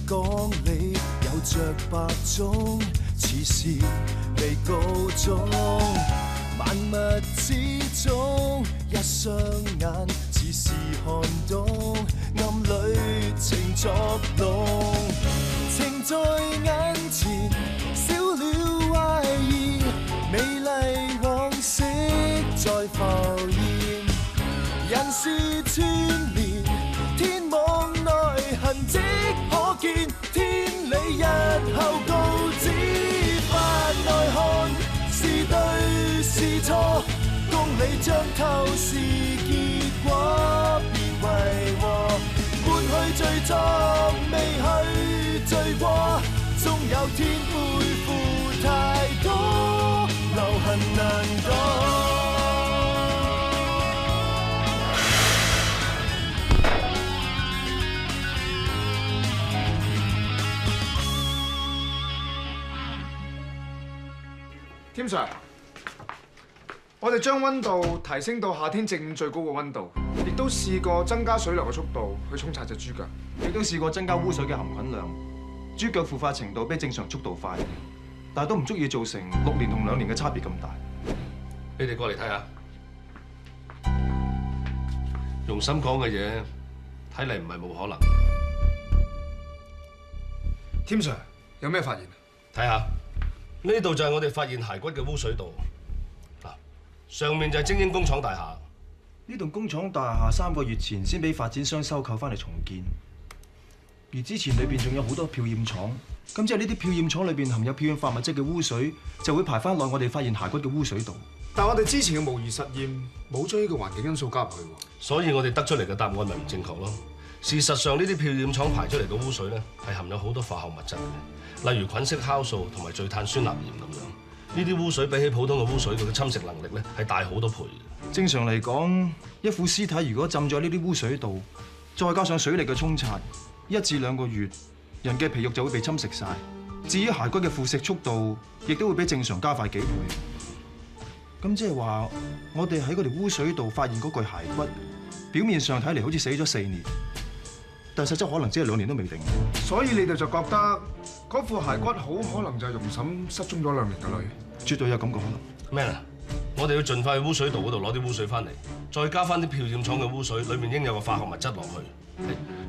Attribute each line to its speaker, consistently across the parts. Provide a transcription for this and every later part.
Speaker 1: 講理，有着白種，此事未告終。萬物之中，一雙眼似是看懂，暗裏情作弄。情在眼前，少了懷疑，美麗往昔再浮現。人事串連，天網內痕跡可見，天理日後告知。法內看是對是錯，公理將透視結果別為禍。抹去罪狀，未去罪過，終有天背負太多，留痕難講。
Speaker 2: 添 Sir， 我哋將溫度提升到夏天正午最高嘅溫度，亦都試過增加水流嘅速度去沖刷隻豬腳，
Speaker 3: 亦都試過增加污水嘅含菌量。豬腳腐化程度比正常速度快，但係都唔足以造成6年同2年嘅差別咁大。
Speaker 4: 你哋過嚟睇下，用心講嘅嘢，睇嚟唔係冇可能。
Speaker 2: 添 Sir， 有咩發現？
Speaker 4: 睇下。呢度就係我哋發現骸骨嘅污水道，嗱，上面就係精英工廠大廈。
Speaker 3: 呢棟工廠大廈3個月前先俾發展商收購翻嚟重建，而之前裏邊仲有好多漂染廠，咁即係呢啲漂染廠裏邊含有漂染化物質嘅污水，就會排翻落我哋發現骸骨嘅污水道。
Speaker 2: 但我哋之前嘅模擬實驗冇將呢個環境因素加入去喎，
Speaker 4: 所以我哋得出嚟嘅答案咪唔正確咯。事實上，呢啲漂染廠排出嚟嘅污水咧，係含有好多化學物質嘅，例如菌色酵素同埋聚碳酸鈉鹽咁樣。呢啲污水比起普通嘅污水，佢嘅侵蝕能力咧係大好多倍。
Speaker 3: 正常嚟講，一副屍體如果浸咗呢啲污水度，再加上水力嘅沖刷，1至2個月，人嘅皮肉就會被侵蝕晒。至於骸骨嘅腐蝕速度，亦都會比正常加快幾倍。咁即係話，我哋喺嗰條污水度發現嗰具骸骨，表面上睇嚟好似死咗4年。但實質可能只係2年都未定，
Speaker 2: 所以你哋就覺得嗰副骸骨好可能就係容嬸失蹤咗2年嘅女，
Speaker 3: 絕對有咁嘅可能。
Speaker 4: 咩啊？我哋要盡快去污水道嗰度攞啲污水翻嚟，再加翻啲漂染廠嘅污水，裡面應有嘅化學物質落去，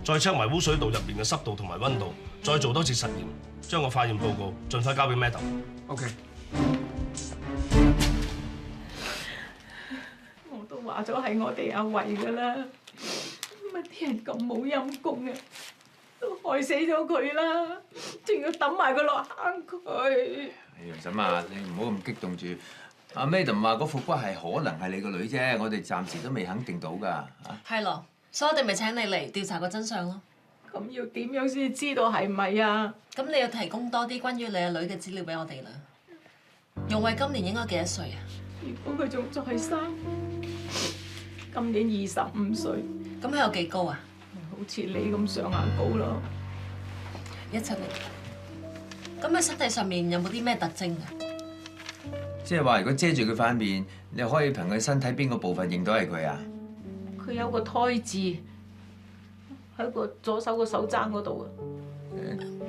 Speaker 4: 再 check 埋污水道入邊嘅濕度同埋溫度，再做多次實驗，將個化驗報告盡快交俾 Madam。
Speaker 2: OK。
Speaker 5: 我都話咗係我哋阿慧㗎啦。乜啲人咁冇陰功啊！都害死咗佢啦，仲要抌埋佢落坑佢。
Speaker 6: 楊嬸啊，你唔好咁激動住。阿 Madam 話嗰副骨係可能係你個女啫，我哋暫時都未肯定到㗎嚇。
Speaker 7: 係咯，所以我哋咪請你嚟調查個真相咯。
Speaker 5: 咁要點樣先知道係咪啊？
Speaker 7: 咁你要提供多啲關於你阿女嘅資料俾我哋啦。容慧今年應該幾多歲啊？
Speaker 5: 如果佢仲在生，今年25歲。
Speaker 7: 咁佢有幾高啊？
Speaker 5: 好似你咁上下高咯。
Speaker 7: 170。咁佢身體上面有冇啲咩特徵啊？
Speaker 6: 即係話，如果遮住佢塊面，你可以憑佢身體邊個部分認到係佢啊？
Speaker 5: 佢有個胎字喺個左手個手踭嗰度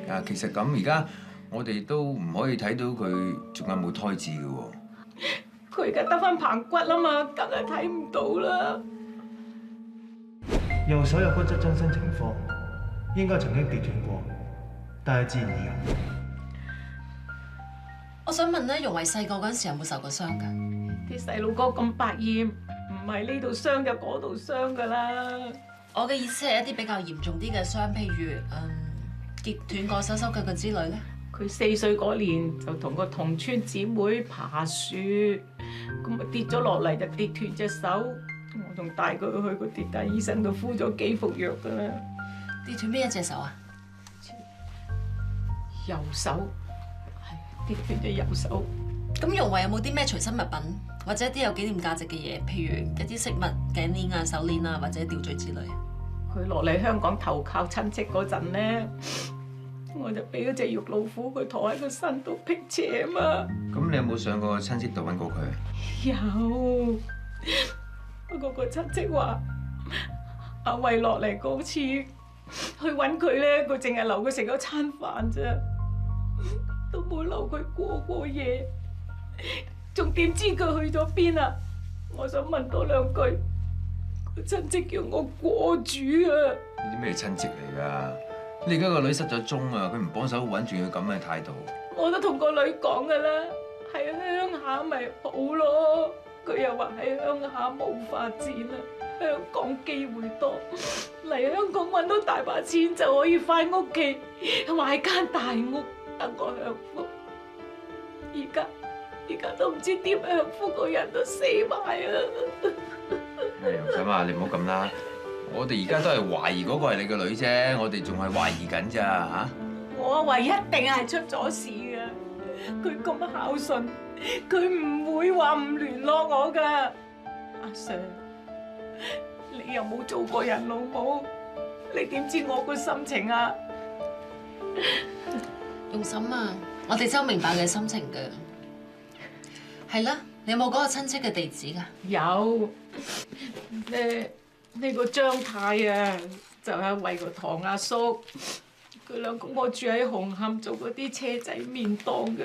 Speaker 5: 啊。
Speaker 6: 其實咁而家我哋都唔可以睇到佢仲有冇胎字嘅喎。
Speaker 5: 佢而家得翻棚骨啊嘛，梗係睇唔到啦。
Speaker 3: 右手有骨質增生情況，應該曾經跌斷過，但係自然而然。
Speaker 7: 我想問咧，容慧細個嗰陣時有冇受過傷㗎？
Speaker 5: 啲細路哥咁百厭，唔係呢度傷就嗰度傷㗎啦。
Speaker 7: 我嘅意思係一啲比較嚴重啲嘅傷，譬如跌斷過手腳嘅之類咧。
Speaker 5: 佢4歲嗰年就同個同村姊妹爬樹，咁咪跌咗落嚟就跌斷隻手。我仲帶佢去個跌打醫生度敷咗幾服藥㗎啦。
Speaker 7: 跌斷邊一隻手啊？
Speaker 5: 右手，係跌斷隻右手。
Speaker 7: 咁容慧有冇啲咩隨身物品，或者一啲有紀念價值嘅嘢，譬如一啲飾物、頸鏈啊、手鏈啊，或者吊墜之類啊？
Speaker 5: 佢落嚟香港投靠親戚嗰陣咧，我就俾咗隻玉老虎佢馱喺個身度辟邪啊嘛。
Speaker 6: 咁你有冇上過親戚度揾過佢？
Speaker 5: 有。不過個親戚話阿慧落嚟嗰次去揾佢咧，佢淨係留佢食咗餐飯啫，都冇留佢過夜。仲點知佢去咗邊啊？我想問多兩句，個親戚叫我過主啊！
Speaker 6: 呢啲咩親戚嚟㗎？你而家個女失咗蹤啊，佢唔幫手揾，仲要咁嘅態度。
Speaker 5: 我都同個女講㗎啦，喺鄉下咪好咯。佢又話喺鄉下冇發展啊，香港機會多，嚟香港揾到大把錢就可以翻屋企買間大屋等我享福。而家都唔知點享福，個人都死埋啊！
Speaker 6: 容嬸啊，你唔好咁啦，我哋而家都係懷疑嗰個係你個女啫，我哋仲係懷疑緊咋嚇？
Speaker 5: 我話一定係出咗事㗎，佢咁孝順，佢唔會話唔聯絡我㗎。阿 Sir， 你又冇做過人老母，你點知我個心情啊？
Speaker 7: 容嬸啊，我哋真係明白你嘅心情㗎。係啦，你有冇嗰個親戚嘅地址㗎？
Speaker 5: 有，呢個張太啊，就係為個堂阿叔，佢兩公婆住喺紅磡做嗰啲車仔麵檔嘅。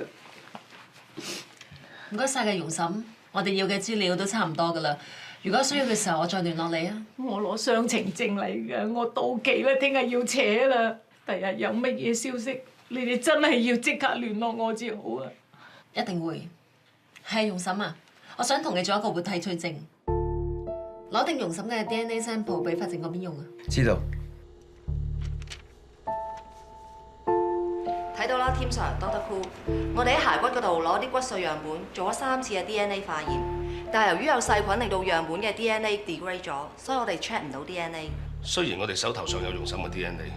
Speaker 7: 唔該晒嘅容嬸，我哋要嘅資料都差唔多㗎啦。如果需要嘅時候，我再聯絡你啊。
Speaker 5: 我攞雙程證嚟㗎，我到期啦，聽日要扯啦。第日有乜嘢消息，你哋真係要即刻聯絡我至好啊！
Speaker 7: 一定會。係容嬸啊，我想同你做一個活體取證，攞定容嬸嘅 DNA sample 俾法證嗰邊用啊。
Speaker 6: 知道。
Speaker 8: 睇到啦，Tim Sir、Dr. Koo， 我哋喺骸骨嗰度攞啲骨碎樣本，做咗3次嘅 DNA 化驗，但係由於有細菌令到樣本嘅 DNA degrade 咗，所以我哋 check 唔到 DNA。
Speaker 4: 雖然我哋手頭上有容嬸嘅 DNA，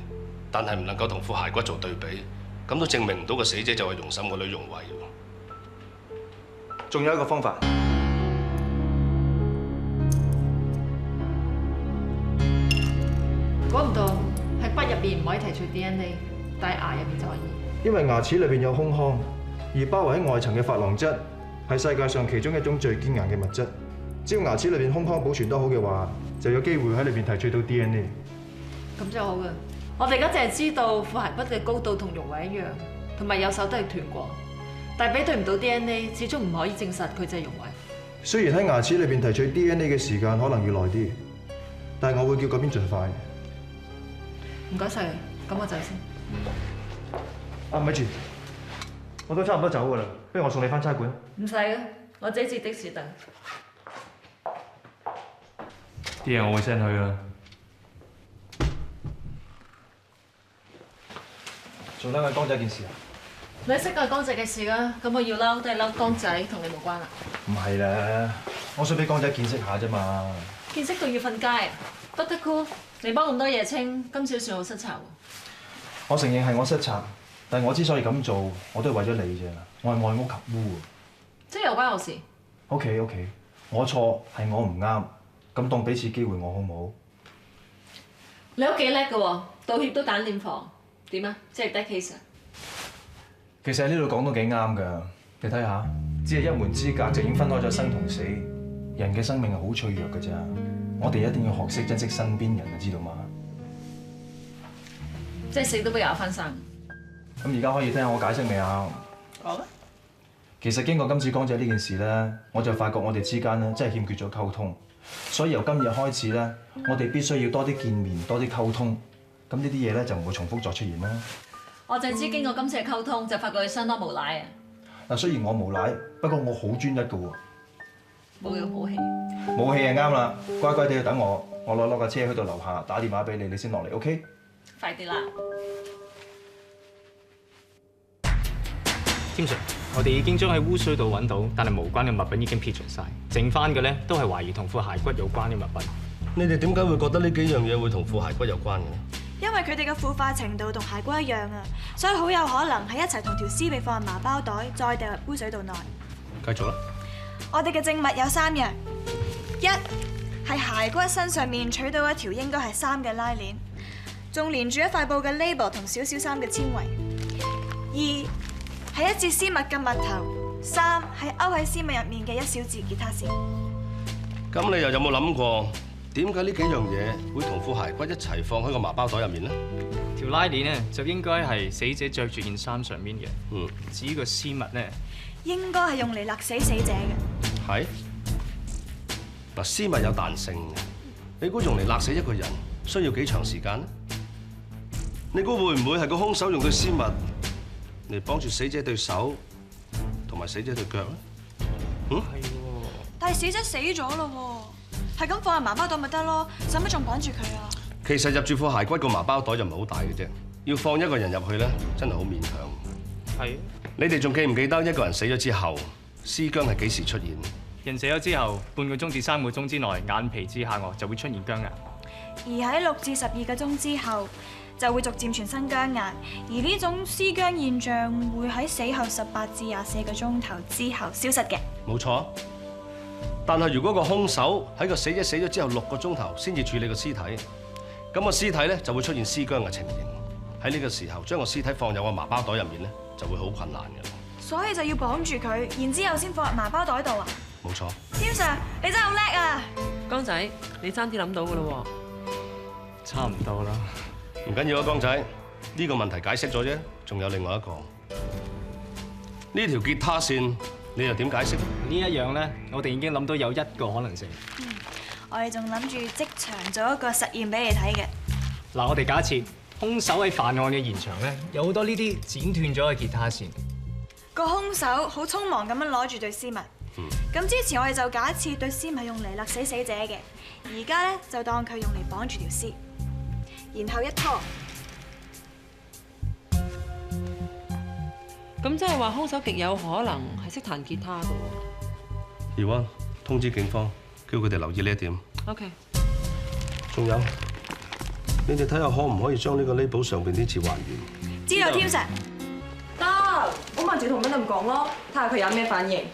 Speaker 4: 但係唔能夠同副骸骨做對比，咁都證明唔到個死者就係容嬸個女容慧。
Speaker 3: 仲有一個方法，
Speaker 7: 估唔到喺骨入邊唔可以提取 DNA， 但係牙入邊就可以。
Speaker 3: 因為牙齒裏邊有空腔，而包圍喺外層嘅珐琅質係世界上其中一種最堅硬嘅物質。只要牙齒裏邊空腔保存得好嘅話，就有機會喺裏邊提取到 DNA。
Speaker 7: 咁就好嘅。我哋而家淨係知道副骸骨嘅高度同容慧一樣，同埋右手都係斷過。但係比對唔到 DNA， 始終唔可以證實佢就係容慧。
Speaker 3: 雖然喺牙齒裏邊提取 DNA 嘅時間可能要耐啲，但係我會叫嗰邊盡快。
Speaker 7: 唔該晒你，咁我走先。
Speaker 3: 咪住，我都差唔多走㗎啦，不如我送你返差館。
Speaker 7: 唔使啊，我自己截的士等。
Speaker 3: 啲嘢我會 send 去啦。仲等緊江仔件事啊？
Speaker 7: 你識係江仔嘅事啦，咁我要嬲都係嬲江仔，同你冇關啦。
Speaker 3: 唔係啦，我想俾江仔見識下啫嘛。
Speaker 7: 見識到要瞓街啊！Dr. Koo， 你幫咁多嘢清，今次都算好失策喎。
Speaker 3: 我承認係我失策，但係我之所以咁做，我都係為咗你啫。我係愛屋及烏啊。
Speaker 7: 即係有關我事。
Speaker 3: OK， 我錯係我唔啱，咁當俾次機會我好唔好？
Speaker 7: 你都幾叻㗎喎，道歉都蛋臉房，點啊？即係 dead case 啊？
Speaker 3: 其實喺呢度講都幾啱㗎，你睇下，只係一門之隔就已經分開咗生同死。人嘅生命係好脆弱㗎咋，我哋一定要學識珍惜身邊人，知道嗎？
Speaker 7: 即係死都不咬翻生。
Speaker 3: 咁而家可以聽下我解釋未啊？
Speaker 5: 講啊！
Speaker 3: 其實經過今次江仔呢件事咧，我就發覺我哋之間咧真係欠缺咗溝通，所以由今日開始咧，我哋必須要多啲見面，多啲溝通，咁呢啲嘢咧就唔會重複再出現啦。
Speaker 7: 我就知經過今次嘅溝通，就發覺佢相當無賴啊！
Speaker 3: 嗱，雖然我無賴，不過我好專一㗎喎。
Speaker 7: 冇有好氣。
Speaker 3: 冇氣係啱啦，乖乖地去等我，我攞架車去到樓下打電話俾你，你先落嚟 ，OK？
Speaker 7: 快啲啦！Tim
Speaker 9: Sir， 我哋已經將喺污水度揾到，但係無關嘅物品已經撇除晒，剩翻嘅咧都係懷疑同副骸骨有關嘅物品。
Speaker 4: 你哋點解會覺得呢幾樣嘢會同副骸骨有關嘅？
Speaker 10: 因為佢哋嘅腐化程度同骸骨一樣啊，所以好有可能係一齊同條屍被放入麻包袋，再掉入污水道內。
Speaker 9: 繼續啦。
Speaker 10: 我哋嘅證物有3樣：一係骸骨身上面取到一條應該係衫嘅拉鏈，仲連住一塊布嘅 label 同少少衫嘅纖維；二係一節絲襪嘅襪頭；三係勾喺絲襪入面嘅一小節吉他線。
Speaker 4: 咁你又有冇諗過點解呢幾樣嘢會同副骸骨一齊放喺個麻包袋入面呢？
Speaker 9: 條拉鏈咧就應該係死者着住件衫上面嘅。至於個絲襪咧，
Speaker 10: 應該係用嚟勒死死者嘅。
Speaker 4: 係嗱，絲襪有彈性嘅，你估用嚟勒死一個人需要幾長時間呢？你估會唔會係個兇手用對絲襪嚟綁住死者對手同埋死者對腳咧？
Speaker 9: 係喎。
Speaker 10: 但係死者死咗咯喎，係咁放入麻包袋咪得咯，使乜仲綁住佢啊？
Speaker 4: 其實入住副骸骨個麻包袋就唔係好大嘅啫，要放一個人入去咧，真係好勉強。
Speaker 9: 係。
Speaker 4: 你哋仲記唔記得一個人死咗之後，屍僵係幾時出現？
Speaker 9: 人死咗之後，半個鐘至3個鐘之內，眼皮之下顎就會出現僵硬。
Speaker 10: 而喺6至12個鐘之後，就會逐漸全身僵硬。而呢種屍僵現象會喺死後18至24個鐘頭之後消失嘅。
Speaker 4: 冇錯。但係如果個兇手喺個死者死咗之後6個鐘頭先至處理個屍體，咁個屍體咧就會出現屍僵嘅情形。喺呢個時候將個屍體放入個麻包袋入面咧，就會好困難嘅。
Speaker 10: 所以就要綁住佢，然之後先放入麻包袋度啊！
Speaker 4: 冇錯。
Speaker 10: 添 Sir， 你真係好叻啊！
Speaker 11: 江仔，你爭啲諗到㗎咯喎。
Speaker 9: 差唔多啦。
Speaker 4: 唔緊要啊，江仔，呢個問題解釋咗啫，仲有另外一個。呢條吉他線你又點解釋？
Speaker 9: 呢一樣咧，我哋已經諗到有1個可能性。
Speaker 10: 我哋仲諗住即場做一個實驗俾你睇嘅。
Speaker 9: 嗱，我哋假設兇手喺犯案嘅現場咧，有好多呢啲剪斷咗嘅吉他線。
Speaker 10: 個兇手好匆忙咁樣攞住對絲襪。咁之前我哋就假設對絲襪用嚟勒死死者嘅，而家咧就當佢用嚟綁住條絲，然後一拖。
Speaker 11: 咁即係話兇手極有可能係識彈吉他㗎喎。
Speaker 4: 葉安，通知警方，叫佢哋留意呢一點。
Speaker 11: OK。
Speaker 4: 仲有，你哋睇下可唔可以將呢個 label 上邊啲字還原？
Speaker 10: 知道，添 Sir。
Speaker 8: 得，我問住同咩咁講咯，睇下佢有咩反應。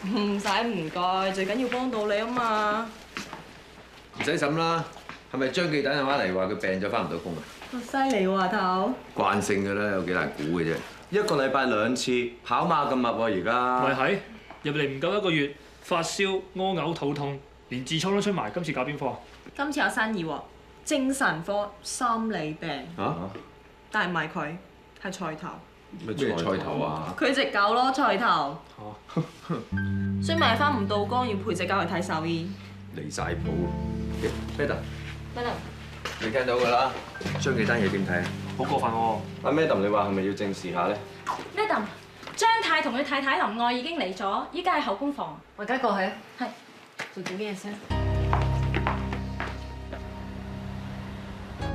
Speaker 8: 唔使唔該，最緊要幫到你啊嘛。
Speaker 6: 唔使審啦，係咪張記打電話嚟話佢病咗翻唔到工啊？
Speaker 8: 犀利喎，阿頭。
Speaker 6: 慣性㗎啦，有幾難估嘅啫。
Speaker 12: 1個禮拜2次，跑馬咁密喎而家。
Speaker 13: 咪係入嚟唔夠1個月，發燒、屙嘔、肚痛，連痔瘡都出埋。今次搞邊科？
Speaker 8: 今次有生意喎，精神科心理病。
Speaker 12: 嚇？
Speaker 8: 但係唔係佢，係菜頭。
Speaker 6: 咩菜頭啊？
Speaker 8: 佢隻狗咯，菜頭。所以咪翻唔到崗，要陪隻狗去睇獸醫。
Speaker 6: 離曬譜。Madam，
Speaker 8: Madam，
Speaker 6: 你聽到㗎啦？張記單嘢點睇啊？
Speaker 13: 好過分喎！
Speaker 12: 阿 Madam， 你話係咪要正視下咧
Speaker 5: Madam， 張太同佢太太林愛已經嚟咗，依家喺口供房。
Speaker 7: 我而家過去。
Speaker 5: 係。
Speaker 7: 做啲咩先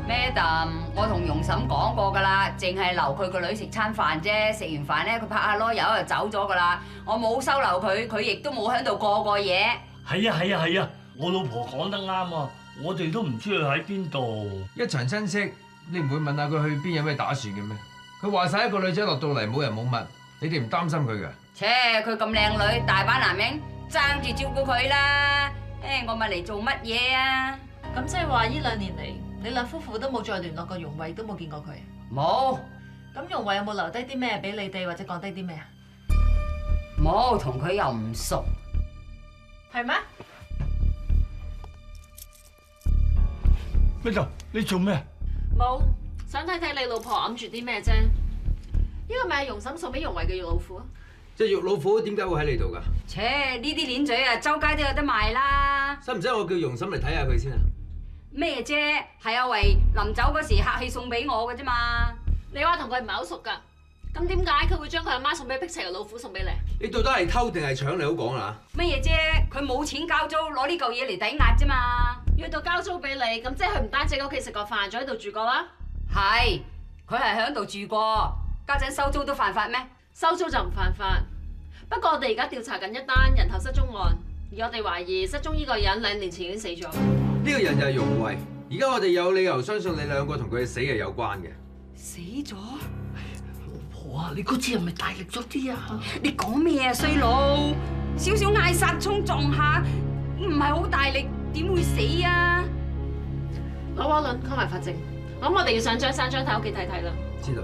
Speaker 14: ？Madam， 我同容嬸講過㗎啦，淨係留佢個女食餐飯啫。食完飯咧，佢拍下籮柚就走咗㗎啦。我冇收留佢，佢亦都冇喺度過夜。
Speaker 15: 係啊！我老婆講得啱啊！我哋都唔知佢喺邊度。
Speaker 6: 一場親戚，你唔會問下佢去邊有咩打算嘅咩？佢話晒一個女仔落到嚟冇人冇物，你哋唔擔心佢㗎？
Speaker 14: 切，佢咁靚女，大把男人爭住照顧佢啦。我咪嚟做乜嘢啊？
Speaker 7: 咁即係話呢2年嚟，你兩夫婦都冇再聯絡過容慧，都冇見過佢。
Speaker 14: 冇。
Speaker 7: 咁容慧有冇留低啲咩俾你哋，或者講低啲咩啊？
Speaker 14: 冇，同佢又唔熟。
Speaker 7: 係咩？
Speaker 15: 咩就？你做咩？
Speaker 7: 冇，想睇睇你老婆揞住啲咩啫。呢個咪係容嬸送俾容慧嘅肉老虎啊！
Speaker 6: 隻肉老虎點解會喺你度㗎？
Speaker 14: 切，呢啲鏈嘴啊，周街都有得賣啦。
Speaker 6: 使唔使我叫容嬸嚟睇下佢先啊？
Speaker 14: 咩啫？係阿維臨走嗰時客氣送俾我嘅啫嘛。
Speaker 7: 你話同佢唔係好熟㗎，咁點解佢會將佢阿媽送俾碧齊嘅老虎送俾你？
Speaker 6: 你到底係偷定係搶？你好講啦。
Speaker 14: 咩嘢啫？佢冇錢交租，攞呢嚿嘢嚟抵押啫嘛。
Speaker 7: 約到交租俾你，咁即係佢唔單止喺屋企食過飯，仲喺度住過啦。
Speaker 14: 係，佢係喺度住過。家陣收租都犯法咩？
Speaker 7: 收租就唔犯法。不過我哋而家調查緊一單人頭失蹤案，而我哋懷疑失蹤呢個人2年前已經死咗。
Speaker 6: 呢個人就係容慧，而家我哋有理由相信你兩個同佢嘅死係有關嘅。
Speaker 14: 死咗？
Speaker 15: 老婆啊，你嗰次係咪大力咗啲啊？
Speaker 14: 你講咩啊，衰佬？少少嗌殺衝撞下，唔係好大力，點會死啊？
Speaker 7: 攞窩輪 call 埋法證，咁我哋要上張山張太屋企睇睇啦。
Speaker 6: 知道。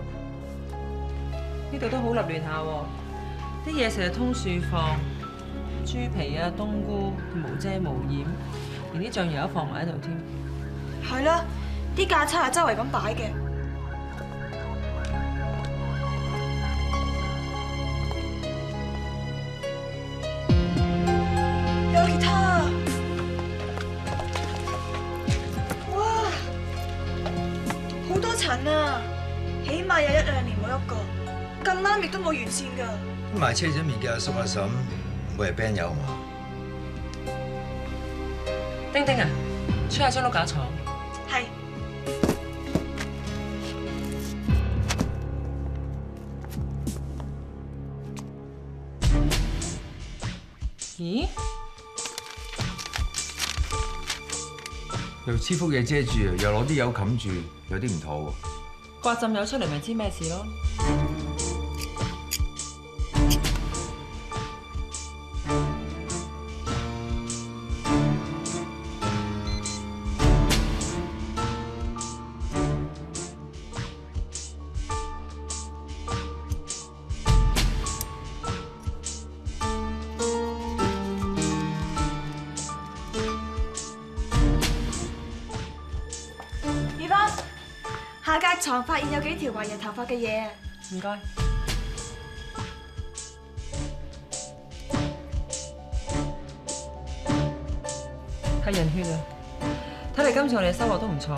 Speaker 11: 呢度都好立亂下喎，啲嘢成日通樹放，豬皮啊、冬菇無遮無掩，連啲醬油都放埋喺度添。
Speaker 10: 係啦，啲架撐係周圍咁擺嘅。有吉他，哇，好多塵啊！起碼有1、2年冇喐過，咁啱亦都冇完線㗎。
Speaker 16: 賣車仔麵嘅阿叔阿嬸唔會係 band 友嘛？
Speaker 11: 丁丁啊，出下張碌架床。
Speaker 10: 係。
Speaker 11: 咦？
Speaker 6: 又黐幅嘢遮住，又攞啲油冚住，有啲唔妥喎。
Speaker 11: 刮浸油出嚟咪知咩事咯。
Speaker 10: 下格床發現有幾條懷疑頭髮嘅嘢。
Speaker 11: 唔該。係人血啊！睇嚟今次我哋收穫都唔錯。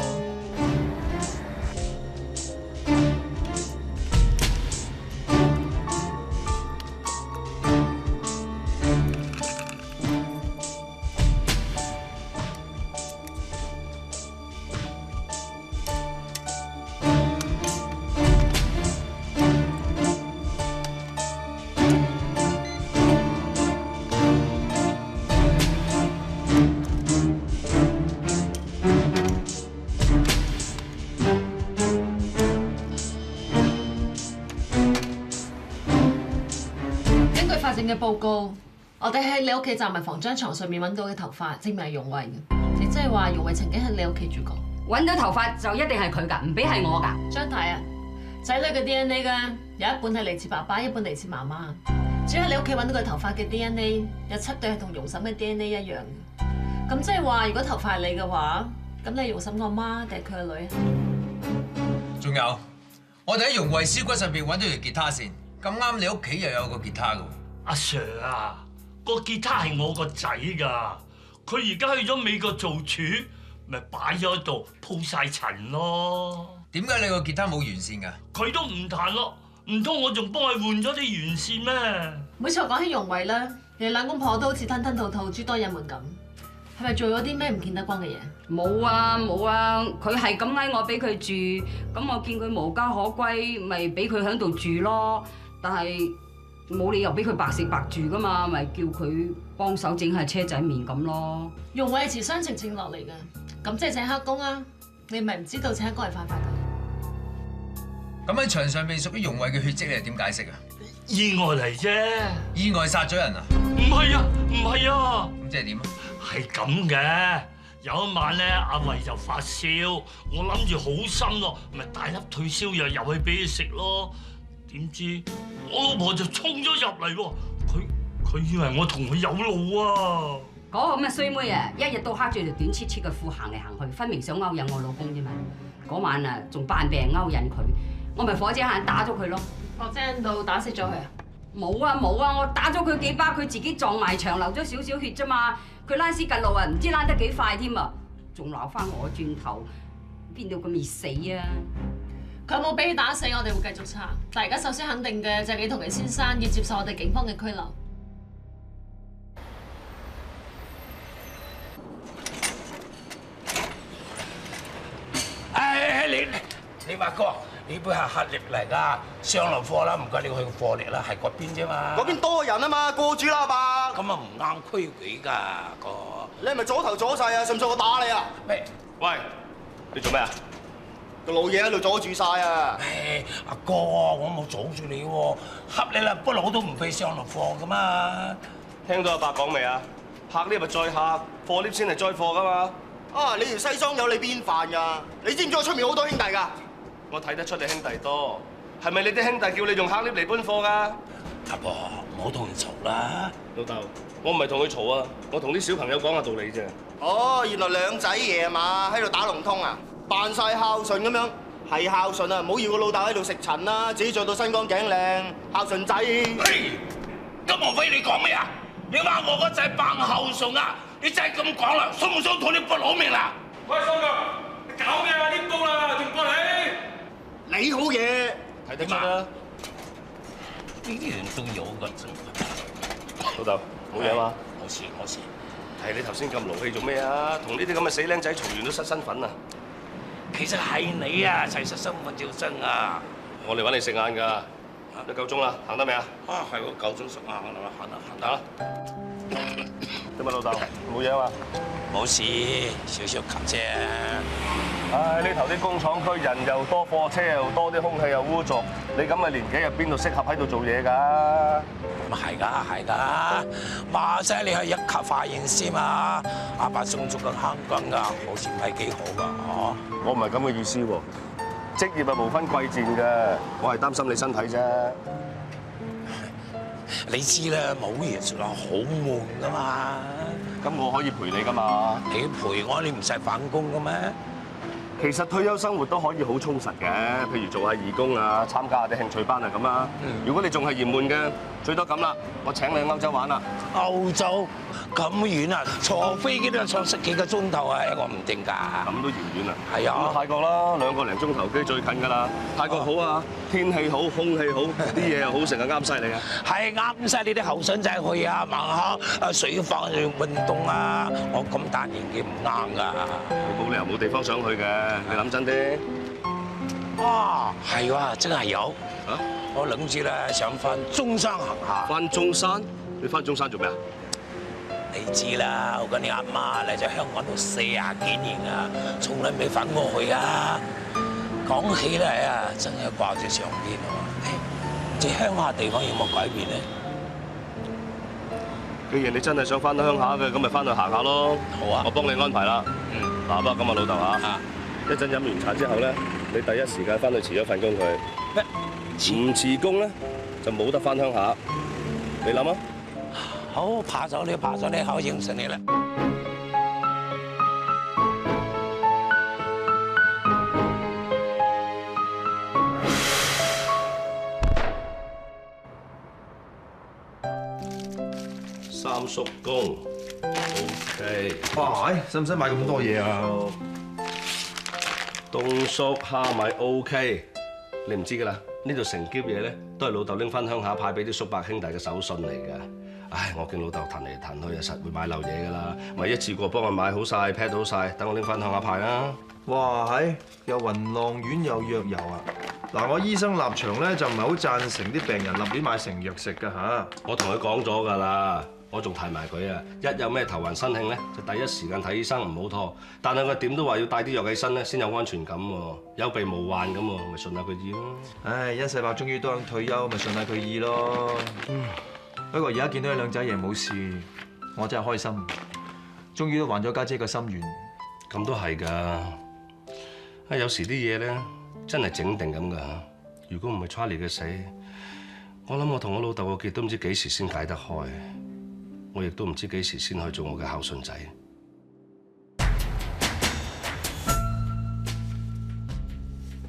Speaker 7: 法證嘅報告，我哋喺你屋企雜物房張床上面揾到嘅頭髮，證明係容慧嘅，亦即係話容慧曾經喺你屋企住過。
Speaker 14: 揾到頭髮就一定係佢㗎，唔俾係我㗎。
Speaker 7: 張太啊，仔女嘅 DNA 㗎，有一半係嚟自爸爸，一半嚟自媽媽。至於喺你屋企揾到佢頭髮嘅 DNA，有7對係同容嬸嘅 DNA 一樣。咁即係話，如果頭髮係你嘅話，咁你係容嬸個媽定係佢個女啊？
Speaker 6: 仲有，我哋喺容慧屍骨上邊揾到條吉他線，咁啱你屋企又有個吉他㗎喎。
Speaker 15: 阿 Sir 啊，個吉他係我個仔㗎，佢而家去咗美國做廚，咪擺咗喺度鋪晒塵咯。
Speaker 6: 點解你個吉他冇弦線㗎？
Speaker 15: 佢都唔彈咯，唔通我仲幫佢換咗啲弦線咩？
Speaker 7: 每次我講起容慧咧，你哋兩公婆都好似吞吞吐吐、諸多隱瞞咁，係咪做咗啲咩唔見得光嘅嘢？
Speaker 14: 冇啊冇啊，佢係咁嗌我俾佢住，咁我見佢無家可歸，咪俾佢喺度住咯。但係冇理由俾佢白食白住噶嘛，咪叫佢幫手整下車仔麵咁咯。
Speaker 7: 容慧係持雙程證落嚟嘅，咁即係請黑工啊！你咪唔知道請黑工係犯法㗎？
Speaker 6: 咁喺牆上面屬於容慧嘅血跡，你係點解釋啊？
Speaker 15: 意外嚟啫。
Speaker 6: 意外殺咗人啊？
Speaker 15: 唔係啊，唔係啊。
Speaker 6: 咁即係點啊？
Speaker 15: 係咁嘅。有一晚咧，阿慧就發燒，我諗住好心咯，咪帶粒退燒藥入去俾佢食咯。點知我老婆就衝咗入嚟喎，佢以為我同佢有路啊！
Speaker 14: 嗰個咁嘅衰妹啊，一日到黑着條短切切嘅褲行嚟行去，分明想勾引我老公啫嘛。嗰晚啊，仲扮病人勾引佢，我咪火遮眼打咗佢咯。
Speaker 7: 火遮眼度打死咗佢啊？
Speaker 14: 冇啊冇啊，我打咗佢幾巴，佢自己撞埋牆流咗少少血啫嘛。佢躝屍趌路啊，唔知躝得幾快添啊，仲鬧翻我轉頭，邊度咁易死啊？
Speaker 7: 佢有冇俾你打死？我哋會繼續查。但係而家首先肯定嘅就係你同你先生要接受我哋警方嘅拘留。
Speaker 17: 你話哥，呢杯係客力嚟㗎，上流貨啦，唔該你去個貨力啦，係嗰邊啫嘛。
Speaker 18: 嗰邊多人啊嘛，過主啦嘛。
Speaker 17: 咁啊唔啱規矩㗎，哥。
Speaker 18: 你係咪阻頭阻勢啊？信唔信我打你啊？
Speaker 17: 咩？
Speaker 12: 喂，你做咩啊？
Speaker 18: 個老嘢喺度阻住晒啊！
Speaker 17: 唉，阿哥，我冇阻住你喎，恰你啦，不嬲都唔俾上流貨㗎嘛。
Speaker 12: 聽到阿伯講未啊？客 lift 咪載客，貨 lift 先係載貨㗎嘛。
Speaker 18: 啊！你條西裝有你邊範㗎？你知唔知我出面好多兄弟㗎？
Speaker 12: 我睇得出你兄弟多，係咪你啲兄弟叫你用客 lift 嚟搬貨㗎？
Speaker 17: 阿婆，唔好同佢嘈啦。
Speaker 12: 老豆，我唔係同佢嘈啊，我同啲小朋友講下道理啫。
Speaker 18: 哦，原來兩仔爺嘛，喺度打龍通啊，扮晒孝順咁樣，係孝順啊！唔好要個老豆喺度食塵啦，自己着到身光頸靚，孝順仔。
Speaker 17: 咁莫非你講咩啊？你話我個仔扮孝順啊？你真係咁講啦，想唔想同你搏老命啦？
Speaker 19: 喂，三哥，你搞咩啊？呢煲啦，仲過嚟？
Speaker 18: 你好嘢，
Speaker 17: 睇得出啦。呢啲人都有個真。
Speaker 4: 老豆，冇嘢嘛？
Speaker 17: 冇事冇事。
Speaker 4: 係你頭先咁勞氣做咩啊？同呢啲咁嘅死僆仔嘈完都失身份啊！
Speaker 17: 其實係你啊，齊失身份照真啊！
Speaker 4: 我嚟揾你食晏㗎，都夠鐘啦，行得未啊？
Speaker 17: 啊，係喎，夠鐘食晏啦，行得啦。
Speaker 4: 點啊，老豆？冇嘢啊嘛？
Speaker 17: 冇事，少少咳啫。
Speaker 4: 唉，呢頭啲工廠區人又多，貨車又多，啲空氣又污濁。你咁嘅年紀，邊度適合喺度做嘢㗎？
Speaker 17: 咁係㗎，馬仔你係一級化驗師嘛？阿爸送咗個香港㗎，好似唔係幾好㗎，哦。
Speaker 4: 我唔係咁嘅意思喎，職業係無分貴賤嘅，我係擔心你身體啫。
Speaker 17: 你知啦，冇嘢做啦，好悶㗎嘛。
Speaker 4: 咁我可以陪你㗎嘛？
Speaker 17: 你陪我，你唔使返工㗎咩？
Speaker 4: 其實退休生活都可以好充實嘅，譬如做下義工啊，參加下啲興趣班啊咁啊。如果你仲係嫌悶嘅，最多咁啦，我請你去歐洲玩啦。
Speaker 17: 歐洲咁遠啊？坐飛機都要坐10幾個鐘頭啊，我唔定㗎。
Speaker 4: 咁都嫌遠啊？
Speaker 17: 係啊。
Speaker 4: 咁泰國啦，2個零鐘頭機最近㗎啦。泰國好啊，天氣好，空氣好，啲嘢又好食啊，啱晒你啊。係啱晒你啲後生仔去啊，望下啊水房運動啊，我咁大年紀唔啱㗎。冇理由冇地方想去嘅。你諗真啲。
Speaker 17: 哇，係喎，真係有。啊？我諗住咧想翻中山行下。
Speaker 4: 翻中山？你翻中山做咩啊？
Speaker 17: 你知啦，我跟你阿媽咧就香港度40幾年啊，從來未翻過去啊。講起嚟啊，真係掛住上邊喎。唔知鄉下地方有冇改變咧？
Speaker 4: 既然你真係想翻到鄉下嘅，咁咪翻去行下咯。
Speaker 17: 好啊，
Speaker 4: 我幫你安排啦。嗱，咁啊，老豆啊，一陣飲完茶之後咧，你第一時間翻去辭咗份工佢。唔辭工咧，就冇得翻鄉下。你諗啊？
Speaker 17: 好，怕咗你，好應承你啦。
Speaker 4: 三叔公 ，OK。
Speaker 3: 哇，使唔使買咁多嘢啊？
Speaker 4: 冬粟蝦米 OK， 你唔知㗎啦。呢度成篋嘢咧，都係老豆拎翻鄉下派俾啲叔伯兄弟嘅手信嚟㗎。唉，我見老豆騰嚟騰去，就實會買漏嘢㗎啦。咪一次過幫我買好晒 pack 好晒，等我拎翻鄉下派啦。
Speaker 3: 哇，係又雲浪丸又藥油啊！嗱，我醫生立場咧就唔係好贊成啲病人立亂買成藥食㗎嚇。
Speaker 4: 我同佢講咗㗎啦。我仲提埋佢啊！一有咩頭暈身㷫咧，就第一時間睇醫生，唔好拖。但係佢點都話要帶啲藥起身咧，先有安全感喎。有備無患咁喎，咪順下佢意咯。
Speaker 3: 唉，殷世伯終於都肯退休，咪順下佢意咯。不過而家見到你兩仔爺冇事，我真係開心。終於都還咗家姐個心願。
Speaker 4: 咁都係㗎。啊，有時啲嘢咧真係整定咁㗎。如果唔係 Charlie 嘅死，我諗我同我老豆個結都唔知幾時先解得開。我亦都唔知幾時先可以做我嘅孝順仔。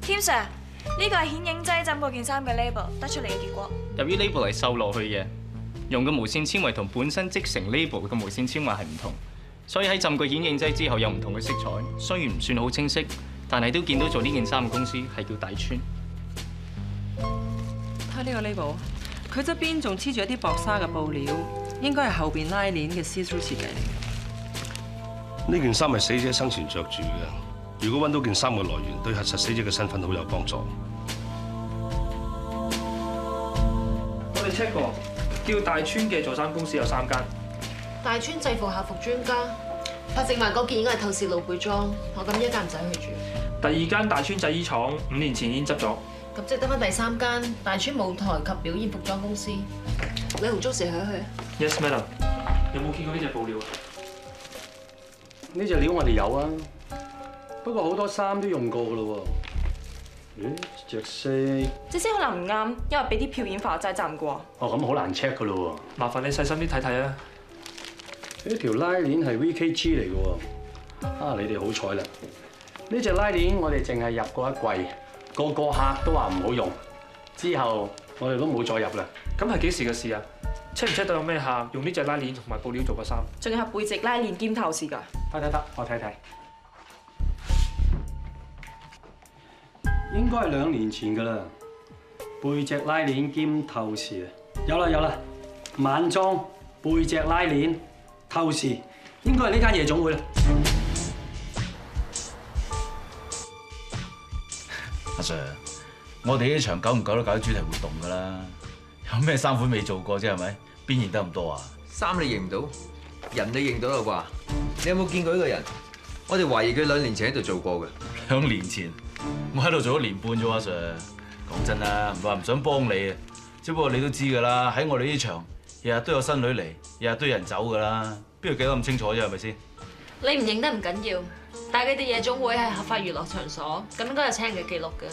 Speaker 10: 添 Sir，呢個係顯影劑浸過件衫嘅 label 得出嚟嘅結果。
Speaker 9: 由於 label 係收落去嘅，用嘅無線纖維同本身織成 label 嘅無線纖維係唔同，所以喺浸過顯影劑之後有唔同嘅色彩。雖然唔算好清晰，但係都見到做呢件衫嘅公司係叫大川。
Speaker 11: 睇呢個 label， 佢側邊仲黐住一啲薄紗嘅布料。應該係後邊拉鏈嘅 see-through 設計嚟。
Speaker 4: 呢件衫係死者生前着住嘅。如果揾到件衫嘅來源，對核實死者嘅身份好有幫助。
Speaker 13: 我哋 check 過，叫大川嘅做衫公司有3間。
Speaker 7: 大川制服校服專家，發證埋嗰件應該係透視露背裝，我咁一間唔使去住。
Speaker 13: 第2間大川製衣廠5年前已經執咗。
Speaker 7: 咁即係得翻第3間大川舞台及表演服裝公司。你同 Josie 去一去。
Speaker 13: Yes, madam。有冇見過呢隻布料啊？
Speaker 20: 呢隻料我哋有啊，不過好多衫都用過㗎咯喎。咦，隻色？
Speaker 10: 隻色可能唔啱，因為俾啲漂染化劑浸過。
Speaker 20: 哦，咁好難 check 㗎咯喎。
Speaker 13: 麻煩你細心啲睇睇啊。
Speaker 20: 呢條拉鏈係 VKG 嚟嘅喎，啊你哋好彩啦！呢隻拉鏈我哋淨係入過一季，個客都話唔好用，之後我哋都冇再入啦。
Speaker 13: 咁係幾時嘅事啊？check 唔 check 到有咩客用呢隻拉鏈同埋布料做嘅衫？
Speaker 21: 仲係背脊拉鏈兼透視㗎。
Speaker 20: 得，我睇睇。應該係2年前㗎啦，背脊拉鏈兼透視啊！有啦，晚裝背脊拉鏈透視，應該係呢間夜總會啦。
Speaker 22: 阿 Sir， 我哋呢場久唔久都搞啲主題活動㗎啦，有咩衫款未做過啫係咪？邊認得咁多啊？
Speaker 6: 衫你認唔到，人你認到啦啩？你有冇見過呢個人？我哋懷疑佢2年前喺度做過嘅。
Speaker 22: 2年前，我喺度做咗1年半啫，阿 Sir。講真啦，唔係話唔想幫你啊，只不過你都知㗎啦，喺我哋呢場日日都有新女嚟，日日都有人走㗎啦，邊度記得咁清楚啫係咪先？
Speaker 7: 你唔認得唔緊要，但係佢哋夜總會係合法娛樂場所，咁應該有請人嘅記錄嘅。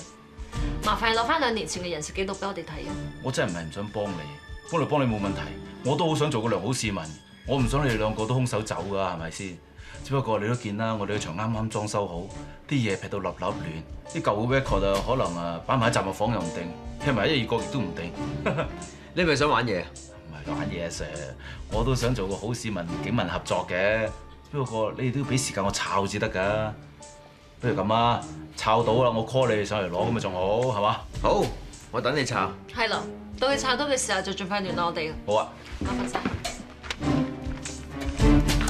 Speaker 7: 麻煩攞翻2年前嘅人事記錄俾我哋睇啊！
Speaker 22: 我真係唔係唔想幫你，幫你冇問題，我都好想做個良好市民，我唔想你哋2個都空手走㗎，係咪先？只不過你都見啦，我哋個場啱啱裝修好，啲嘢劈到立亂，啲舊嘅 record 啊，可能擺埋喺雜物房又唔定，劈埋喺1、2角亦都唔定。
Speaker 6: 你係咪想玩嘢？
Speaker 22: 唔係玩嘢，Sir，我都想做個好市民，警民合作嘅。不過你哋都要俾時間我抄至得㗎。不如咁啊，抄到啦，我 call 你上嚟攞咁咪仲好，係嘛？
Speaker 6: 好，我等你抄。
Speaker 7: 係咯，到佢抄到嘅時候就盡快聯絡我哋。
Speaker 22: 好啊。
Speaker 7: 麻煩晒。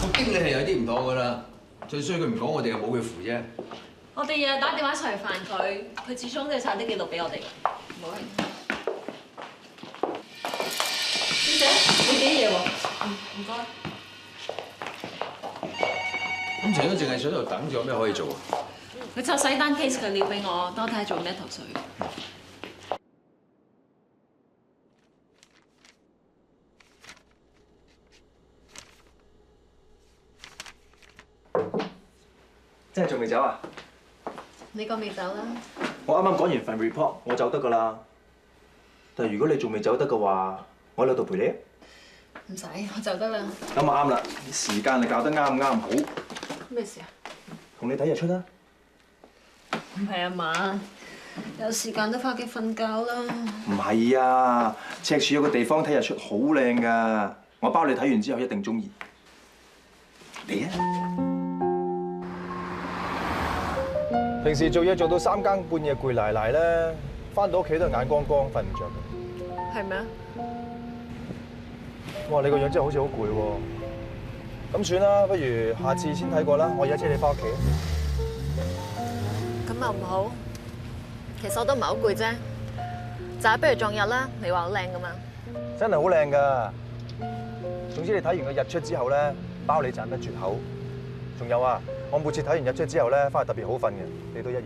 Speaker 6: 個經理係有啲唔妥㗎啦，最衰佢唔講，我哋又冇佢符啫。
Speaker 7: 我哋日日打電話齊煩佢，佢始終都要抄啲記錄俾我哋。唔好氣。小姐，你幾嘢喎？唔該。
Speaker 6: 咁除咗淨係想喺度等，仲有咩可以做啊？
Speaker 7: 佢抄洗單 case 嘅料俾我，等我睇下做咩頭緒。
Speaker 3: 真係仲未走啊？
Speaker 7: 你個未走啦？
Speaker 3: 我啱啱講完份 report， 我走得㗎啦。但係如果你仲未走得嘅話，我喺度陪你。
Speaker 7: 唔使，我走得啦。
Speaker 3: 咁啊啱啦，時間你搞得啱好。
Speaker 7: 咩事啊？
Speaker 3: 同你睇日出啦。
Speaker 7: 唔係啊嘛，有時間都翻屋企瞓覺啦。
Speaker 3: 唔係啊，赤柱有個地方睇日出好靚㗎，我包你睇完之後一定中意。嚟啊！平時做嘢做到3更半夜攰賴賴咧，翻到屋企都係眼光光，瞓唔着嘅。
Speaker 7: 係咩啊？
Speaker 3: 哇！你個樣真係好似好攰喎。咁算啦，不如下次先睇過啦。我而家車你翻屋企。
Speaker 7: 咁又唔好，其實我都唔係好攰啫。就係不如撞日啦，你話好靚噶嘛？
Speaker 3: 真係好靚㗎。總之你睇完個日出之後咧，包你讚得絕口。仲有啊，我每次睇完日出之後咧，翻去特別好瞓嘅，你都一樣。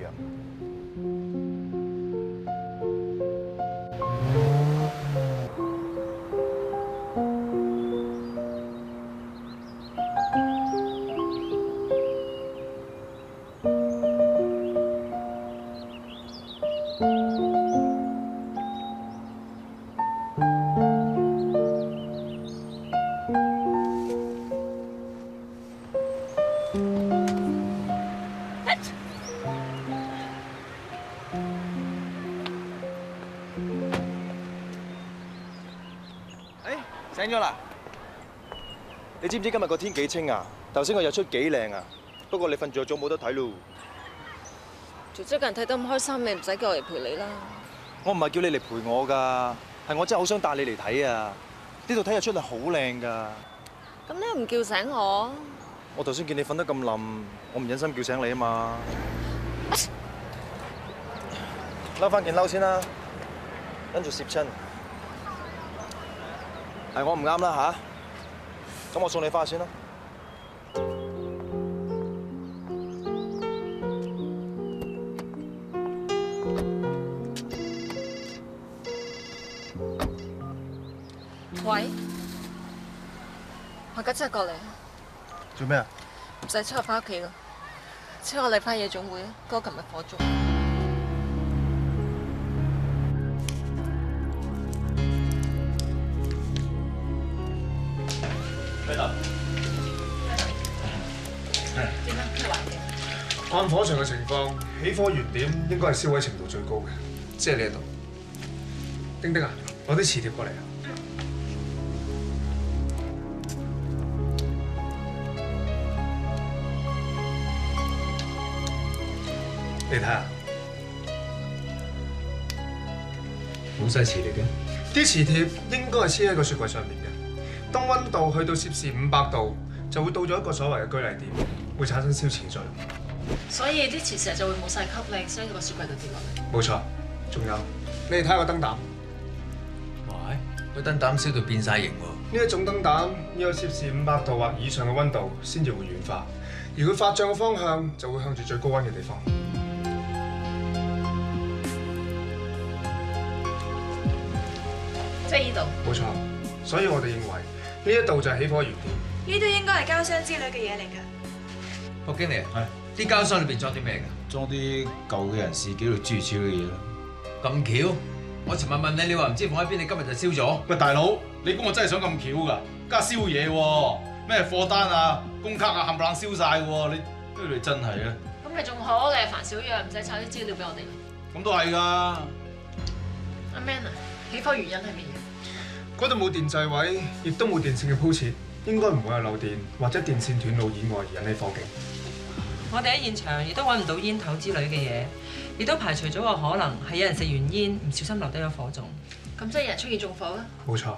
Speaker 3: 醒咗啦！你知唔知今日個天幾清啊？頭先個日出幾靚啊！不過你瞓着咗冇得睇咯。
Speaker 7: 做最近睇得咁開心，你唔使叫我嚟陪你啦。
Speaker 3: 我唔係叫你嚟陪我㗎，係我真係好想帶你嚟睇啊！呢度睇日出係好靚㗎。
Speaker 7: 咁你又唔叫醒我？
Speaker 3: 我頭先見你瞓得咁冧，我唔忍心叫醒你啊嘛。攞翻件褸先啦，跟住攝親。係我唔啱啦吓，咁我送你返去先啦。
Speaker 7: 喂，我家姐過嚟。
Speaker 3: 做咩啊？
Speaker 7: 唔使車我返屋企啦，車我嚟返夜總會啊！哥琴日火燭。
Speaker 22: 喺度。
Speaker 1: 看火場嘅情況，起火原點應該係燒毀程度最高嘅，即係呢一度。丁丁啊，攞啲磁貼過嚟啊！你睇下，
Speaker 16: 好細磁嚟嘅。
Speaker 1: 啲磁貼應該係黐喺個雪櫃上面嘅。當溫度去到攝氏500度，就會到咗一個所謂嘅居離點，會產生燒磁作用。
Speaker 7: 所以啲磁石就會冇晒吸力，所以個雪櫃就跌落嚟。
Speaker 1: 冇錯，仲有，你哋睇下個燈膽。
Speaker 16: 喂，個燈膽燒到變晒形喎！
Speaker 1: 呢一種燈膽要有攝氏500度或以上嘅溫度先至會軟化，而佢發脹嘅方向就會向住最高溫嘅地方。
Speaker 7: 即係呢度。
Speaker 1: 冇錯，所以我哋認為呢一度就係起火原點。
Speaker 10: 呢度應該係膠箱之類嘅嘢嚟㗎。
Speaker 16: 霍經理，啲膠箱裏邊裝啲咩㗎？裝啲舊嘅人事紀錄諸如此類嘅嘢咯。咁巧？我前日問你，你話唔知放喺邊，你今日就燒咗。
Speaker 22: 喂，大佬，你估我真係想咁巧㗎？加燒嘢喎，咩貨單啊、工卡啊，冚唪唥燒晒喎！你真係啊！
Speaker 7: 咁咪仲好，你係煩小樣，唔使抄啲資料俾我哋。
Speaker 22: 咁都係㗎。
Speaker 7: 阿 Man 啊，起火原因係乜嘢？
Speaker 1: 嗰度冇電掣位，亦都冇電線嘅鋪設，應該唔會係漏電或者電線斷路意外而引起火警。
Speaker 11: 我哋喺現場亦都揾唔到煙頭之類嘅嘢，亦都排除咗個可能係有人食完煙唔小心留低咗火種。
Speaker 7: 咁即係有人出現縱火啦？
Speaker 1: 冇錯。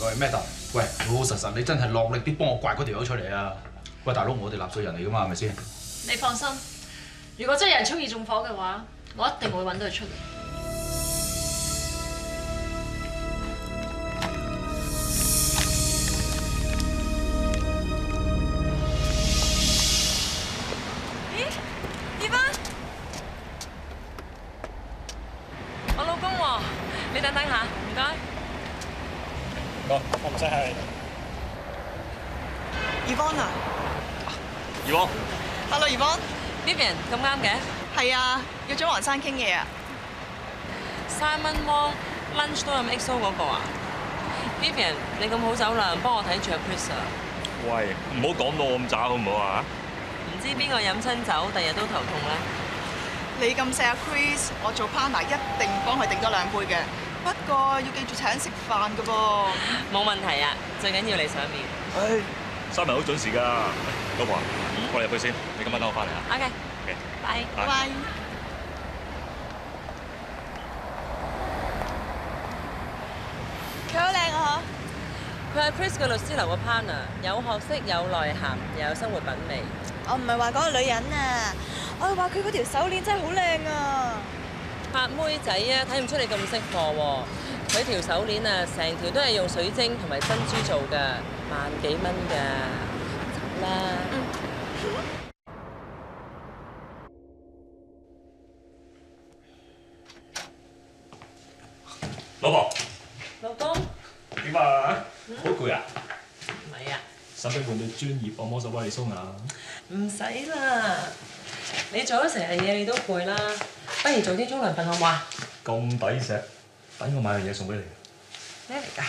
Speaker 22: 喂，咩特？喂，老老實實，你真係落力啲幫我刮嗰條友出嚟啊！喂，大佬，我哋納稅人嚟㗎嘛，係咪先？
Speaker 7: 你放心，如果真係有人蓄意縱火嘅話，我一定會揾到佢出嚟。
Speaker 11: 我老公喎，你等等下，唔該。
Speaker 13: 我唔使係。
Speaker 2: Yvonne 啊
Speaker 13: Yvonne。
Speaker 2: Hello Yvonne。Vivian
Speaker 11: 咁啱嘅。
Speaker 2: 係啊，約咗黃生傾嘢啊。
Speaker 11: Simon Wong lunch 都飲 XO 嗰個啊 ？Vivian， 你咁好酒量，幫我睇住阿 Chris 啊。
Speaker 13: 喂，唔好講到我咁渣好唔好啊？
Speaker 11: 唔知邊個飲親酒，第日都頭痛咧？
Speaker 2: 你咁錫阿 Chris，我做 partner 一定幫佢訂多2杯嘅。不過要記住請食飯㗎噃。
Speaker 11: 冇問題啊，最緊要你上面。
Speaker 13: 唉，Simon好準時㗎。老婆，我哋入去先，你今晚等我翻嚟啊。
Speaker 11: OK。拜
Speaker 2: 拜。佢好靚啊！
Speaker 11: 佢係 Chris 嘅律師樓嘅 partner， 有學識、有內涵，又有生活品味。
Speaker 10: 我唔係話嗰個女人啊，我係話佢嗰條手鏈真係好靚啊！
Speaker 11: 拍妹仔啊，睇唔出你咁識貨喎。佢條手鏈啊，成條都係用水晶同埋珍珠做㗎，1萬幾蚊㗎，走啦！
Speaker 13: 老婆。
Speaker 11: 老公。
Speaker 13: 點啊？好攰啊？
Speaker 11: 唔係啊。
Speaker 13: 使唔使換對專業按摩手幫你鬆下？
Speaker 11: 唔使啦，你做咗成日嘢你都攰啦，不如早啲沖涼瞓好唔好啊？
Speaker 13: 咁抵錫，等我買樣嘢送俾你。
Speaker 11: 咩嚟㗎？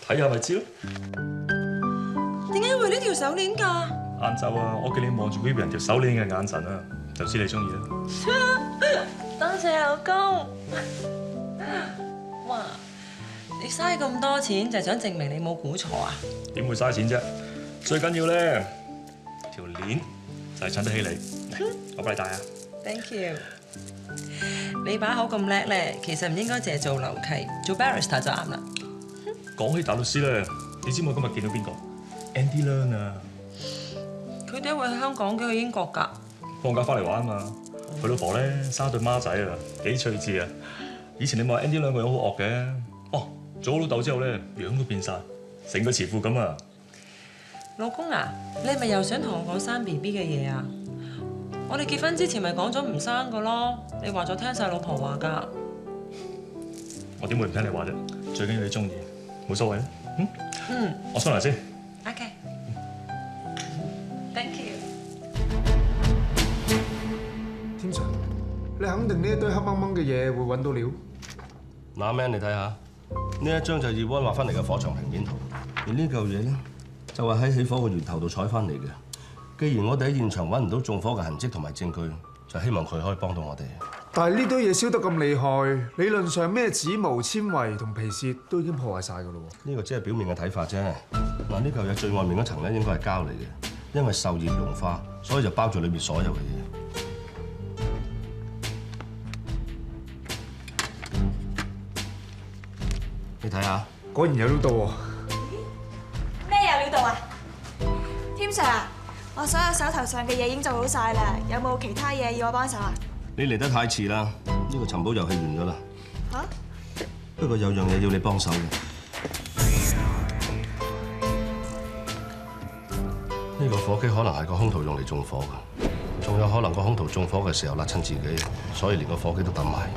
Speaker 13: 睇下咪知咯。
Speaker 11: 點解會呢條手鏈㗎？
Speaker 13: 晏晝啊，我見你望住 Vivian 條手鏈嘅眼神啊，就知你中意啦。
Speaker 11: 多謝老公。哇！你嘥咁多錢就係想證明你冇估錯啊？
Speaker 13: 點會嘥錢啫？最緊要咧條鏈就係襯得起你。嚟，我幫你戴啊。
Speaker 11: Thank you。你把口咁叻咧，其實唔應該淨係做樓契，做 barrister 就啱啦。
Speaker 13: 講起大律師咧，你知唔知我今日見到邊個 ？Andy Leung 啊！
Speaker 11: 佢點會去香港嘅？去英國㗎？
Speaker 13: 放假翻嚟玩啊嘛！佢老婆咧生對孖仔啊，幾趣致啊！以前你話 Andy 兩個人好惡嘅，哦，做咗老豆之後咧，樣都變晒，成個慈父咁啊！
Speaker 11: 老公啊，你係咪又想同我講生 BB 嘅嘢啊？我哋結婚之前咪講咗唔生㗎咯，你話咗聽晒老婆話㗎。
Speaker 13: 我點會唔聽你話啫？最緊要你中意，冇所謂啦。
Speaker 11: 嗯。
Speaker 13: 我沖涼先。
Speaker 11: OK。Thank you。
Speaker 1: 天神，你肯定呢一堆黑掹掹嘅嘢會揾到料？
Speaker 4: 嗱，Man 你睇下，呢一張就係葉溫畫翻嚟嘅火場平面圖，而呢嚿嘢咧
Speaker 12: 就係喺起火嘅源頭度採翻嚟嘅。既然我哋喺現場揾唔到縱火嘅痕跡同埋證據，就希望佢可以幫到我哋。
Speaker 1: 但係呢堆嘢燒得咁厲害，理論上咩紙毛、纖維同皮屑都已經破壞晒㗎咯喎。
Speaker 12: 呢個只係表面嘅睇法啫。嗱，呢嚿嘢最外面嗰層咧應該係膠嚟嘅，因為受熱融化，所以就包住裏面所有嘅嘢。你睇下，
Speaker 1: 果然有料到喎。
Speaker 10: 咩有料到啊？添 Sir 啊，我所有手頭上嘅嘢已經做好晒啦，有冇其他嘢要我幫手啊？
Speaker 12: 你嚟得太遲啦，呢個尋寶遊戲完咗啦。
Speaker 10: 嚇？
Speaker 12: 不過有樣嘢要你幫手嘅。呢個火機可能係個兇徒用嚟縱火㗎，仲有可能個兇徒縱火嘅時候辣親自己，所以連個火機都抌埋。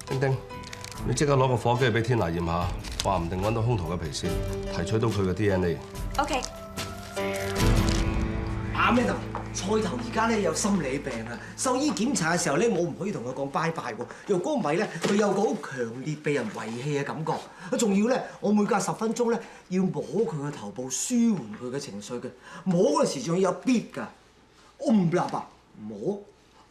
Speaker 12: 丁丁，你即刻攞個火機去俾天娜驗下，話唔定揾到兇徒嘅皮屑，提取到佢嘅 DNA。
Speaker 10: OK。
Speaker 5: 阿 Madam， 菜頭而家咧有心理病啊！獸醫檢查嘅時候咧，我唔可以同佢講拜拜喎。若果唔係咧，佢有個好強烈被人遺棄嘅感覺。啊，仲要咧，我每隔10分鐘咧要摸佢嘅頭部，舒緩佢嘅情緒嘅。摸嗰陣時仲要有 beat 㗎。嗡啦吧，摸；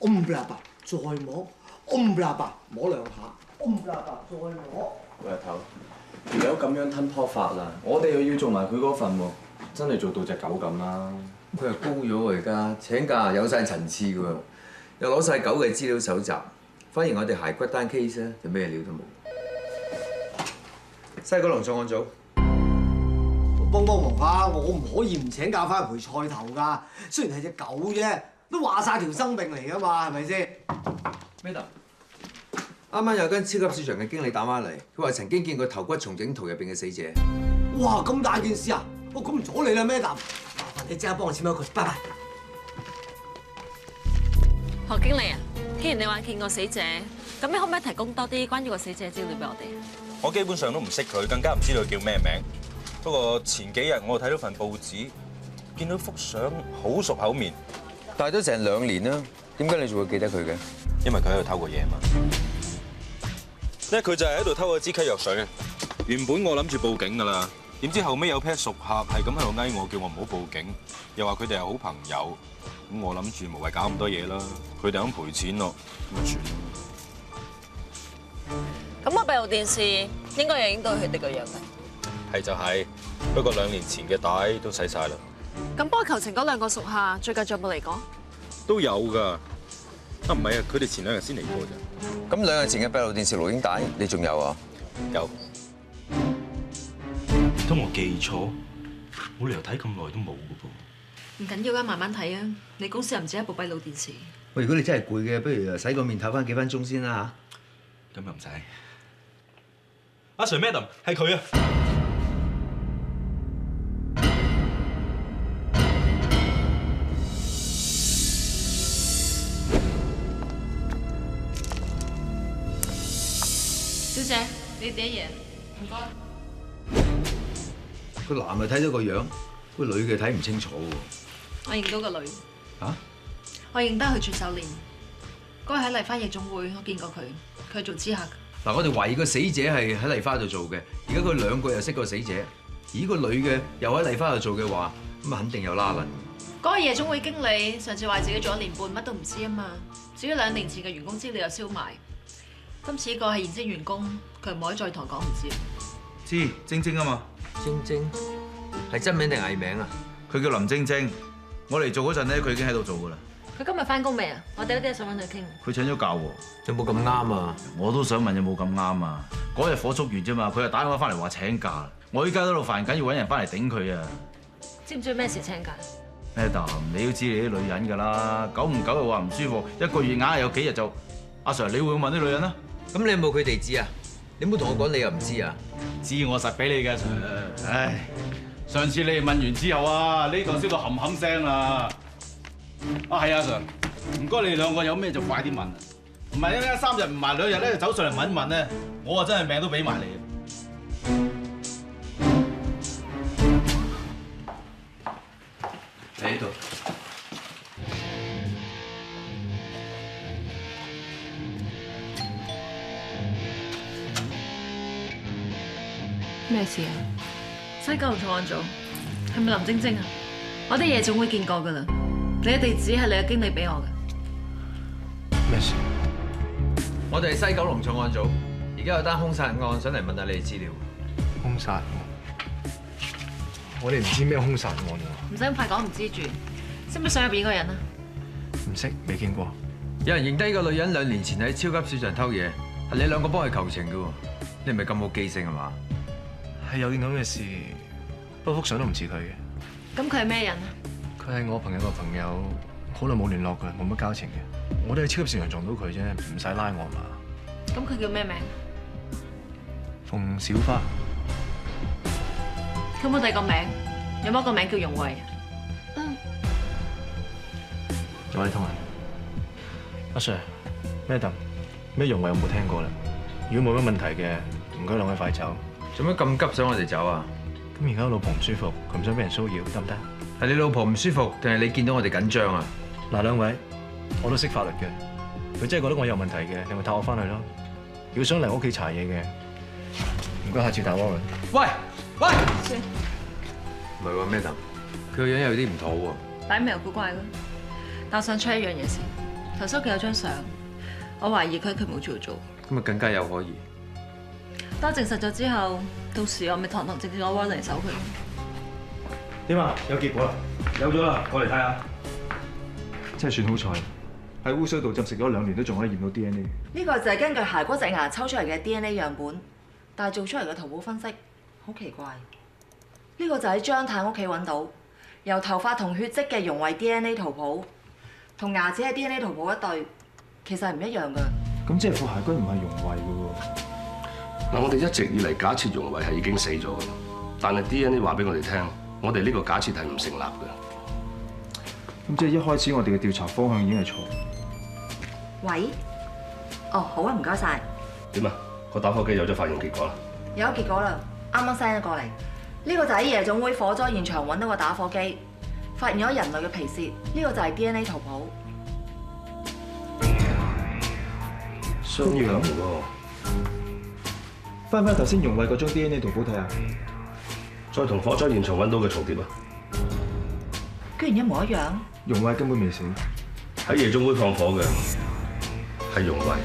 Speaker 5: 嗡啦吧，再摸；嗡啦吧，摸2下；嗡啦吧，再摸。
Speaker 8: 喂，阿頭，條友咁樣吞泡法啦，我哋又要做埋佢嗰份喎，真係做到隻狗咁啦。
Speaker 6: 佢又高咗喎，而家請假有晒層次㗎喎，又攞晒狗嘅資料搜集，反而我哋骸骨單 case 咧就咩料都冇。西九龍重案組，
Speaker 5: 幫忙下，我唔可以唔請假翻去陪菜頭㗎。雖然係隻狗啫，都話晒條生命嚟㗎嘛，係咪先
Speaker 6: ？Madam， 啱啱有間超級市場嘅經理打返嚟，佢話曾經見過頭骨重整圖入邊嘅死者。
Speaker 5: 哇！咁大件事啊！我咁唔阻你啦，Madam。你即刻幫我簽咗佢，拜拜。
Speaker 11: 何經理啊，既然你話見過死者，咁你可唔可以提供多啲關於個死者資料俾我哋？
Speaker 23: 我基本上都唔識佢，更加唔知道佢叫咩名。不過前幾日我睇到份報紙，見到幅相好熟口面，
Speaker 6: 但係都成2年啦，點解你仲會記得佢嘅？
Speaker 23: 因為佢喺度偷過嘢嘛。咧佢就係喺度偷咗支咳藥水。原本我諗住報警㗎啦。點知後尾有批熟客係咁喺度嗌我，叫我唔好報警，又話佢哋係好朋友。咁我諗住無謂搞咁多嘢啦，佢哋肯賠錢咯，咁就算。
Speaker 11: 咁個閉路電視應該有影到佢哋個樣嘅。
Speaker 23: 係就係，不過2年前嘅帶都洗晒啦。
Speaker 11: 咁波球情嗰2個熟客最近仲有冇嚟過？
Speaker 23: 都有㗎。啊唔係啊，佢哋前2日先嚟過咋。
Speaker 6: 咁2日前嘅閉路電視錄影帶，你仲有啊？
Speaker 23: 有。
Speaker 22: 唔通我記錯？冇理由睇咁耐都冇嘅噃。
Speaker 7: 唔緊要㗎，慢慢睇啊！你公司又唔止1部閉路電視。
Speaker 16: 喂，如果你真係攰嘅，不如洗個面唞翻幾分鐘先啦
Speaker 22: 嚇。咁又唔使。阿 Sir，Madam 係佢啊！
Speaker 7: 小姐，你點嘢？唔該。
Speaker 16: 個男嘅睇到個樣，個女嘅睇唔清楚喎。
Speaker 7: 我認到個女。
Speaker 16: 嚇？
Speaker 7: 我認得佢全秀蓮。嗰日喺麗花夜總會，我見過佢，佢係做知客。
Speaker 16: 嗱，我哋懷疑個死者係喺麗花度做嘅，而家佢2個又識個死者，而個女嘅又喺麗花度做嘅話，咁啊肯定有拉褦。
Speaker 7: 嗰個夜總會經理上次話自己做1年半，乜都唔知啊嘛。至於2年前嘅員工資料又燒埋，今次呢個係現職員工，佢唔可以再同我講唔知。
Speaker 3: 知晶晶啊嘛。
Speaker 6: 晶晶係真名定藝名啊？
Speaker 3: 佢叫林晶晶，我嚟做嗰陣咧，佢已經喺度做噶啦。
Speaker 7: 佢今日翻工未啊？我哋有啲嘢想揾佢傾。
Speaker 3: 佢請咗假喎，
Speaker 6: 有冇咁啱啊？
Speaker 22: 我都想問有冇咁啱啊？嗰日火燭完啫嘛，佢又打電話翻嚟話請假，我依家喺度煩緊，要揾人翻嚟頂佢啊！
Speaker 7: 知唔知咩事請假
Speaker 22: ？Madam，你都知你啲女人㗎啦，久唔久又話唔舒服，1個月硬係有幾日就阿 Sir， 你會問啲女人啊？
Speaker 6: 咁你有冇佢地址啊？你唔好同我講你又唔知啊？
Speaker 22: 知我實俾你嘅 Sir。唉，上次你哋問完之後啊，呢度燒到冚冚聲啦。啊係啊 Sir， 唔該你哋2個有咩就快啲問，唔係一陣間3日唔埋2日咧，走上嚟問一問咧，我啊真係命都俾埋你。
Speaker 16: 喺度。
Speaker 7: 咩事啊？西九龍重案組係咪林晶晶啊？我啲夜總會見過㗎啦，你嘅地址係你嘅經理俾我嘅。
Speaker 1: 咩事？
Speaker 16: 我哋係西九龍重案組，而家有單兇殺案想嚟問下你哋資料。
Speaker 1: 兇殺案？我哋唔知咩兇殺案喎。
Speaker 7: 唔使咁快講唔知住，識唔識相入邊嗰個人啊？
Speaker 1: 唔識，未見過。
Speaker 16: 有人認低個女人2年前喺超級市場偷嘢，係你兩個幫佢求情嘅喎。你係咪咁冇記性啊嘛？
Speaker 1: 係有件咁嘅事，不過幅相都唔似佢嘅。
Speaker 7: 咁佢係咩人啊？
Speaker 1: 佢係我朋友個朋友，好耐冇聯絡佢，冇乜交情嘅。我都喺超級市場撞到佢啫，唔使拉我嘛。
Speaker 7: 咁佢叫咩名？
Speaker 1: 馮小花。
Speaker 7: 佢冇第二個名，有冇一個名叫容慧啊？
Speaker 1: 有你通啊？阿 Sir、Madam， 咩容慧有冇聽過啦？如果冇乜問題嘅，唔該兩位快走。
Speaker 16: 做乜咁急想我哋走啊？
Speaker 1: 咁而家老婆唔舒服，佢唔想俾人騷擾，得唔得？
Speaker 16: 係你老婆唔舒服，定係你見到我哋緊張啊？
Speaker 1: 嗱，兩位，我都識法律嘅，佢真係覺得我有問題嘅，你咪帶我翻去咯。如果想嚟我屋企查嘢嘅，唔該下次打 warrant。
Speaker 16: 喂喂，
Speaker 6: 唔係喎 ，Madam， 佢個樣有啲唔妥喎。
Speaker 7: 擺明古怪咯。但我想出一樣嘢先，頭先屋企有張相，我懷疑佢冇做。
Speaker 6: 咁咪更加有可疑。
Speaker 7: 當證實咗之後，到時我咪堂直接攞 warrant 嚟搜佢。
Speaker 3: 點啊？有結果啦！有咗啦，過嚟睇下。真係算好彩，喺污水度浸食咗2年都仲可以驗到 DNA。
Speaker 21: 呢個就係根據骸骨隻牙抽出嚟嘅 DNA 樣本，但係做出嚟嘅圖譜分析好奇怪。呢個就喺張太屋企揾到，由頭髮同血跡嘅容慧 DNA 圖譜，同牙齒嘅 DNA 圖譜一對，其實係唔一樣㗎。
Speaker 3: 咁即係副骸骨唔係容慧嘅喎。
Speaker 4: 嗱，我哋一直以嚟假設容慧係已經死咗嘅，但係 DNA 話俾我哋聽，我哋呢個假設係唔成立嘅。
Speaker 3: 咁即係一開始我哋嘅調查方向已經係錯。
Speaker 21: 喂，哦，好啊，唔該晒。
Speaker 4: 點啊？個打火機有咗化驗結果啦？
Speaker 21: 有結果啦，啱啱 send 咗過嚟。呢個就喺夜總會火災現場揾到個打火機，發現咗人類嘅皮屑，呢個就係 DNA 圖譜。
Speaker 3: 相樣喎。翻頭先容慧嗰張 DNA 圖譜睇下，
Speaker 4: 再同火災現場揾到嘅重疊啊！
Speaker 21: 居然一模一樣。
Speaker 3: 容慧根本未死。
Speaker 4: 喺夜總會放火嘅係容慧。